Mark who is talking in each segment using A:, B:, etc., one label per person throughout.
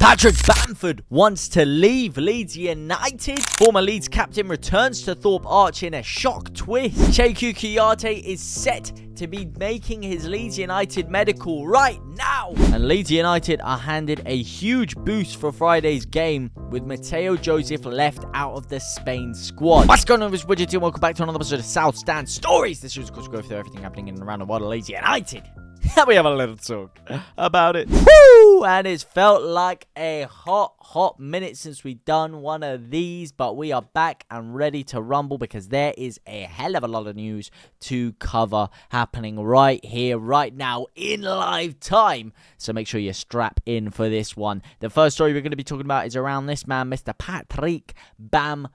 A: Patrick Bamford wants to leave Leeds United. Former Leeds captain returns to Thorpe Arch in a shock twist. Cheikou Kouyate is set to be making his Leeds United medical right now. And Leeds United are handed a huge boost for Friday's game with Mateo Joseph left out of the Spain squad. What's going on, this widget team? Welcome back to another episode of South Stand Stories. This is, of course, go through everything happening in and around the world of Leeds United. We have a little talk about it. Woo! And it's felt like a hot minute since we've done one of these, but we are back and ready to rumble because there is a hell of a lot of news to cover happening right here, right now, in live time. So make sure you strap in for this one. The first story we're going to be talking about is around this man, Mr. Patrick Bamford.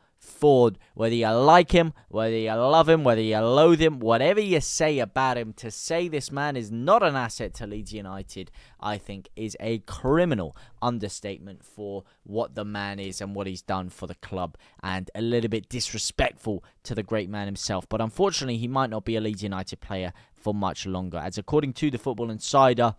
A: Whether you like him, whether you love him, whether you loathe him, whatever you say about him, to say this man is not an asset to Leeds United, I think is a criminal understatement for what the man is and what he's done for the club, and a little bit disrespectful to the great man himself. But unfortunately, he might not be a Leeds United player for much longer, as according to the Football Insider,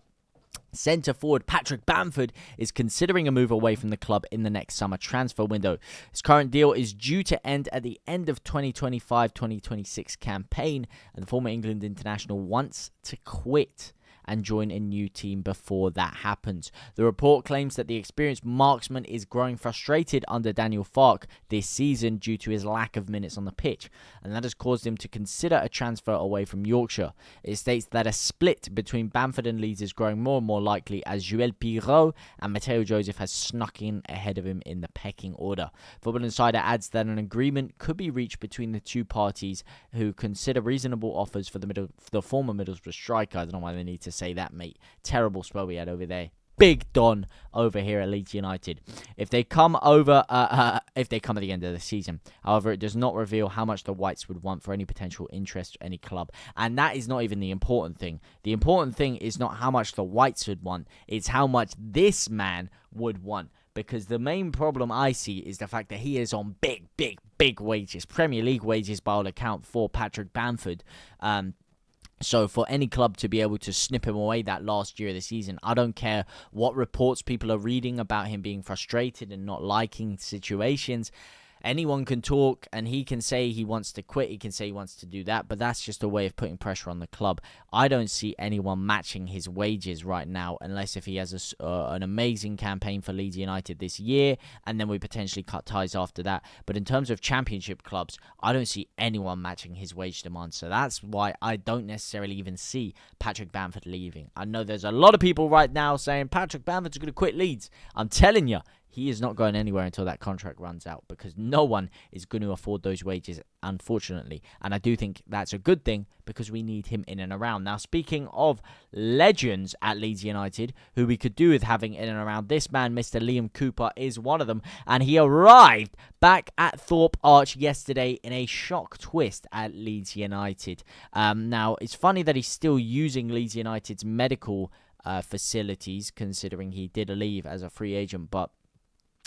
A: centre forward Patrick Bamford is considering a move away from the club in the next summer transfer window. His current deal is due to end at the end of 2025-2026 campaign, and the former England international wants to quit and join a new team before that happens. The report claims that the experienced marksman is growing frustrated under Daniel Farke this season due to his lack of minutes on the pitch, and that has caused him to consider a transfer away from Yorkshire. It states that a split between Bamford and Leeds is growing more and more likely as Joël Pirot and Mateo Joseph has snuck in ahead of him in the pecking order. Football Insider adds that an agreement could be reached between the two parties who consider reasonable offers for the former Middlesbrough striker. I don't know why they need to say that, mate. Terrible spell we had over there. Big Don over here at Leeds United. If they come at the end of the season, however, it does not reveal how much the Whites would want for any potential interest to any club. And that is not even the important thing. The important thing is not how much the Whites would want. It's how much this man would want. Because the main problem I see is the fact that he is on big wages. Premier League wages by all account for Patrick Bamford. So for any club to be able to snip him away that last year of the season, I don't care what reports people are reading about him being frustrated and not liking situations. Anyone can talk, and he can say he wants to quit, he can say he wants to do that, but that's just a way of putting pressure on the club. I don't see anyone matching his wages right now, unless if he has an amazing campaign for Leeds United this year, and then we potentially cut ties after that. But in terms of championship clubs, I don't see anyone matching his wage demand, so that's why I don't necessarily even see Patrick Bamford leaving. I know there's a lot of people right now saying Patrick Bamford's going to quit Leeds. I'm telling you, he is not going anywhere until that contract runs out, because no one is going to afford those wages, unfortunately. And I do think that's a good thing, because we need him in and around. Now, speaking of legends at Leeds United, who we could do with having in and around, this man, Mr. Liam Cooper, is one of them. And he arrived back at Thorpe Arch yesterday in a shock twist at Leeds United. Now, it's funny that he's still using Leeds United's medical facilities, considering he did leave as a free agent, but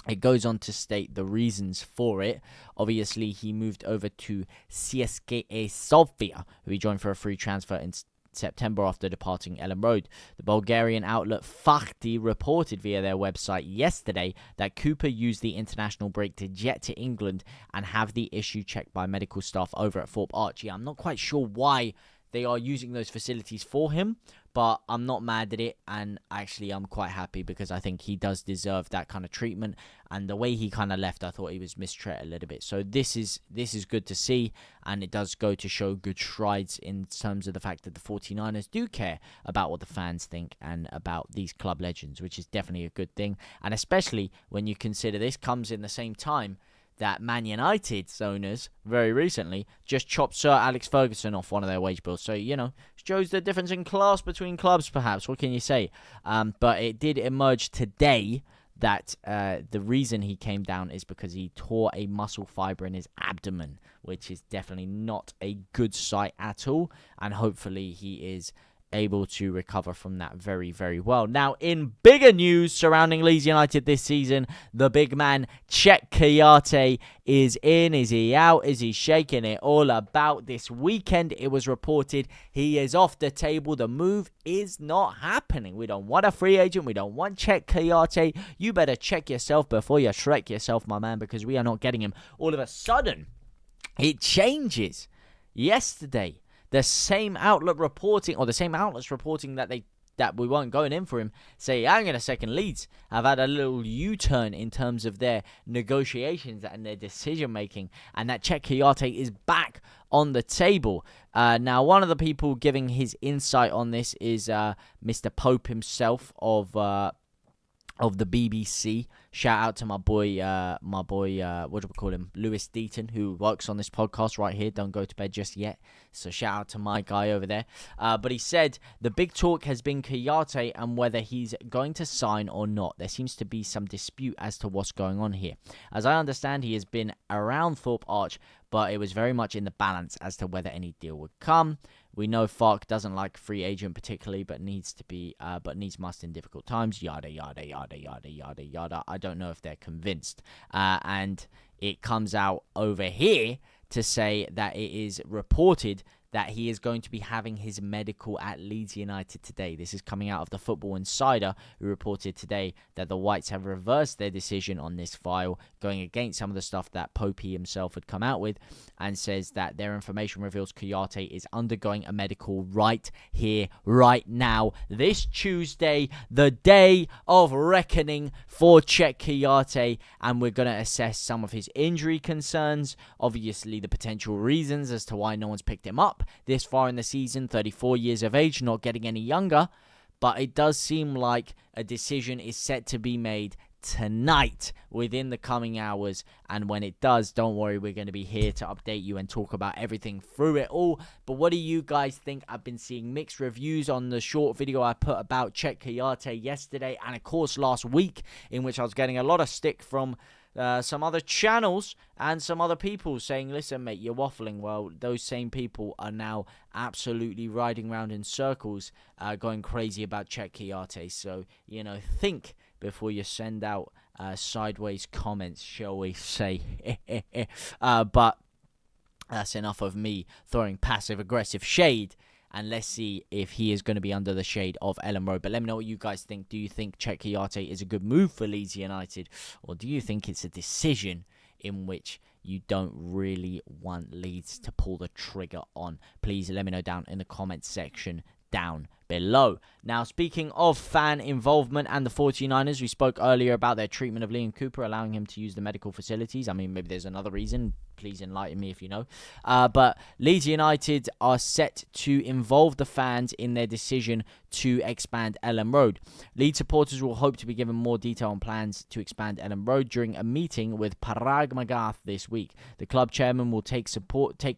A: it goes on to state the reasons for it. Obviously, he moved over to CSKA Sofia, who he joined for a free transfer in September after departing Ellen Road. The Bulgarian outlet Fakti reported via their website yesterday that Cooper used the international break to jet to England and have the issue checked by medical staff over at Thorpe Arch. I'm not quite sure why they are using those facilities for him, but I'm not mad at it, and actually I'm quite happy, because I think he does deserve that kind of treatment, and the way he kind of left, I thought he was mistreated a little bit. So this is good to see, and it does go to show good strides in terms of the fact that the 49ers do care about what the fans think and about these club legends, which is definitely a good thing, and especially when you consider this comes in the same time that Man United's owners very recently just chopped Sir Alex Ferguson off one of their wage bills. So, you know, shows the difference in class between clubs, perhaps. What can you say? But it did emerge today that the reason he came down is because he tore a muscle fiber in his abdomen, which is definitely not a good sight at all. And hopefully he is able to recover from that very, very well. Now, in bigger news surrounding Leeds United this season, the big man, Cheikou Kouyate, is in. Is he out? Is he shaking it all about? This weekend, it was reported he is off the table. The move is not happening. We don't want a free agent. We don't want Cheikou Kouyate. You better check yourself before you Shrek yourself, my man, because we are not getting him. All of a sudden, it changes. Yesterday, the same outlet reporting, or the same outlets reporting that we weren't going in for him, say, hang on a second, Leeds have had a little U-turn in terms of their negotiations and their decision-making, and that Cheikou Kouyate is back on the table. Now, one of the people giving his insight on this is Mr. Pope himself of the BBC. Shout out to my boy, what do we call him? Lewis Deaton, who works on this podcast right here. Don't go to bed just yet. So shout out to my guy over there. But he said the big talk has been Kouyate and whether he's going to sign or not. There seems to be some dispute as to what's going on here. As I understand, he has been around Thorpe Arch, but it was very much in the balance as to whether any deal would come. We know Fark doesn't like free agent particularly, but needs must in difficult times. Yada yada yada yada yada yada. I don't know if they're convinced. And it comes out over here to say that it is reported that he is going to be having his medical at Leeds United today. This is coming out of the Football Insider, who reported today that the Whites have reversed their decision on this file, going against some of the stuff that Popey himself had come out with, and says that their information reveals Kouyate is undergoing a medical right here, right now, this Tuesday, the day of reckoning for Cheikou Kouyate, and we're going to assess some of his injury concerns, obviously the potential reasons as to why no one's picked him up this far in the season, 34 years of age, not getting any younger, but it does seem like a decision is set to be made tonight within the coming hours, and when it does, don't worry, we're going to be here to update you and talk about everything through it all. But what do you guys think? I've been seeing mixed reviews on the short video I put about Cheikou Kouyate yesterday, and of course last week, in which I was getting a lot of stick from some other channels and some other people saying, listen, mate, you're waffling. Well, those same people are now absolutely riding around in circles, going crazy about Cheikou Kouyate. So, think before you send out sideways comments, shall we say. But that's enough of me throwing passive-aggressive shade. And let's see if he is going to be under the shade of Ellen Road. But let me know what you guys think. Do you think Cheikou Kouyate is a good move for Leeds United? Or do you think it's a decision in which you don't really want Leeds to pull the trigger on? Please let me know down in the comments section down below. Now, speaking of fan involvement and the 49ers, we spoke earlier about their treatment of Liam Cooper, allowing him to use the medical facilities. I mean, maybe there's another reason. Please enlighten me if you know. But Leeds United are set to involve the fans in their decision to expand Ellen Road. Leeds supporters will hope to be given more detail on plans to expand Ellen Road during a meeting with Parag Magath this week. The club chairman will take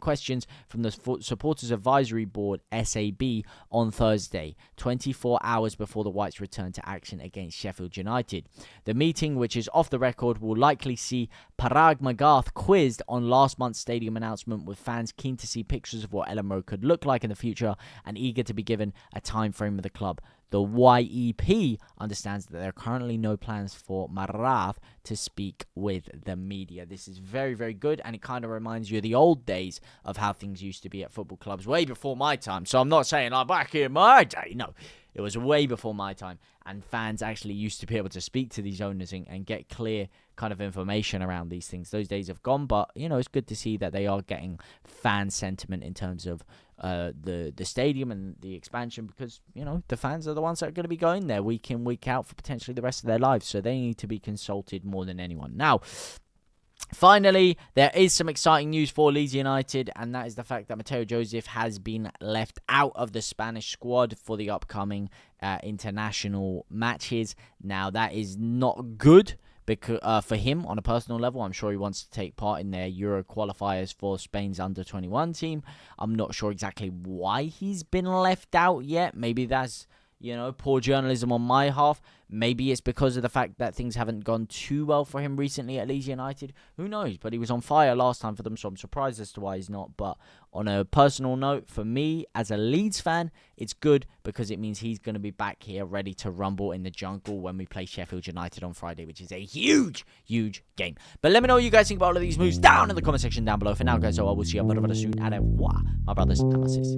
A: questions from the Supporters Advisory Board, SAB, on Thursday, 24 hours before the Whites return to action against Sheffield United. The meeting, which is off the record, will likely see Parag Magath quizzed on last month's stadium announcement, with fans keen to see pictures of what Ellen Road could look like in the future and eager to be given a time frame of the club. The YEP understands that there are currently no plans for Magath to speak with the media. This is very, very good, and it kind of reminds you of the old days of how things used to be at football clubs way before my time. So I'm not saying like back in my day. No, it was way before my time, and fans actually used to be able to speak to these owners and get clear kind of information around these things. Those days have gone, but it's good to see that they are getting fan sentiment in terms of the stadium and the expansion, because the fans are the ones that are going to be going there week in, week out for potentially the rest of their lives, so they need to be consulted more than anyone. Now, finally, there is some exciting news for Leeds United, and that is the fact that Mateo Joseph has been left out of the Spanish squad for the upcoming international matches. Now, that is not good because for him on a personal level. I'm sure he wants to take part in their Euro qualifiers for Spain's under-21 team. I'm not sure exactly why he's been left out yet. Maybe that's poor journalism on my half. Maybe it's because of the fact that things haven't gone too well for him recently at Leeds United. Who knows? But he was on fire last time for them, so I'm surprised as to why he's not. But on a personal note, for me, as a Leeds fan, it's good because it means he's going to be back here ready to rumble in the jungle when we play Sheffield United on Friday, which is a huge, huge game. But let me know what you guys think about all of these moves down in the comment section down below. For now, guys, so I will see you very, very soon. And my brothers and my sisters.